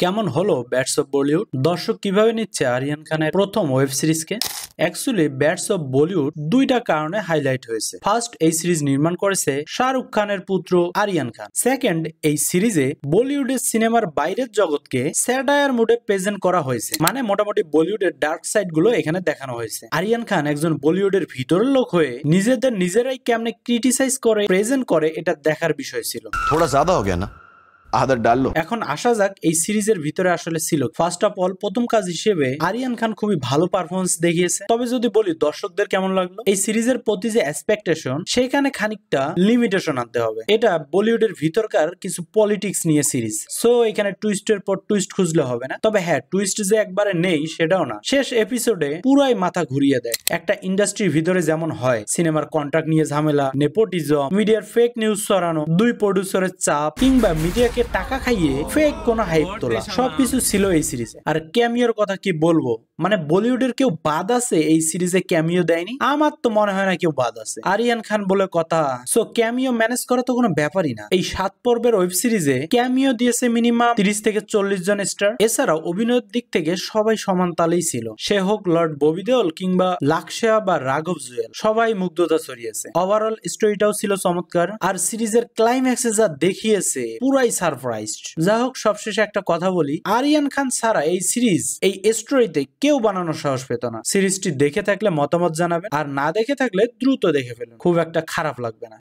কেমন হলো bats of Bollywood? দর্শক কিভাবে নিচ্ছে আরিয়ান খানের প্রথম ওয়েব সিরিজকে? অ্যাকচুয়ালি ব্যাটস অফ বলিউড দুইটা কারণে হাইলাইট হয়েছে। ফার্স্ট, এই সিরিজ নির্মাণ করেছে শাহরুখ খানের পুত্র আরিয়ান খান। সেকেন্ড, এই সিরিজে বলিউডের সিনেমার বাইরের জগৎকে স্যাটায়ার মুডে প্রেজেন্ট করা হয়েছে, মানে মোটামুটি বলিউডের ডার্ক সাইড গুলো এখানে দেখানো হয়েছে। আরিয়ান খান একজন বলিউডের ভিতরের লোক হয়ে নিজেরাই কেমনে ক্রিটিসাইজ করে প্রেজেন্ট করে এটা দেখার বিষয় ছিল। थोड़ा ज्यादा हो गया ना, आदत डाल लो। এখন আসা যাক এই সিরিজের ভিতরে আসলে ছিল। ফার্স্ট অফ অল, প্রথম কাজ হিসেবে আরিয়ান খান খুবই ভালো পারফরমেন্স দেখিয়েছে। তবে যদি বলি দর্শকদের কেমন লাগলো, এই সিরিজের প্রতি যে এক্সপেকটেশন সেখানে খানিকটা লিমিটেশন আনতে হবে। এটা বলিউডের ভিতরকার কিছু পলিটিক্স নিয়ে সিরিজ, সো এখানে টুইস্টের পর টুইস্ট খুঁজলে হবে না। তবে হ্যাঁ, টুইস্ট যে একবারে নেই সেটাও না। শেষ এপিসোডে পুরাই মাথা ঘুরিয়ে দেয়। একটা ইন্ডাস্ট্রির ভিতরে যেমন হয়, সিনেমার কন্ট্রাক্ট নিয়ে ঝামেলা, নেপোটিজম, মিডিয়ার ফেক নিউজ ছড়ানো, দুই প্রডিউসারের চাপ, কিংবা মিডিয়াকে টাকা খাইয়ে ফেক কোন হাইপ তোলা, সবকিছু ছিল এই সিরিজে। আর ক্যামিওর কথা কি বলবো, মানে বলিউডের কেউ বাদ আছে এই সিরিজে ক্যামিও দেয়নি? আমার তো মনে হয় না কেউ বাদ আছে। আরিয়ান খান বলে কথা, সো ক্যামিও ম্যানেজ করা তো কোনো ব্যাপারই না। এই 7 পর্বের ওয়েব সিরিজে ক্যামিও দিয়েছে মিনিমাম 30 থেকে 40 জন স্টার। এছাড়াও অভিনয়ের দিক থেকে সবাই সমান তালেই ছিল, সে হোক লর্ড ববি দেওল কিংবা লাকশা বা রাঘব জুয়েল, সবাই মুগ্ধতা ছড়িয়েছে। ওভারঅল স্টোরিটাও ছিল চমৎকার, আর সিরিজের ক্লাইম্যাক্সে যা দেখিয়েছে পুরাই সারপ্রাইজড। যা হোক, সবশেষে একটা কথা বলি, আরিয়ান খান ছাড়া এই সিরিজ, এই স্টোরিতে কেউ বানানোর সাহস পেত না। সিরিজটি দেখে থাকলে মতামত জানাবেন, আর না দেখে থাকলে দ্রুত দেখে ফেলুন, খুব একটা খারাপ লাগবে না।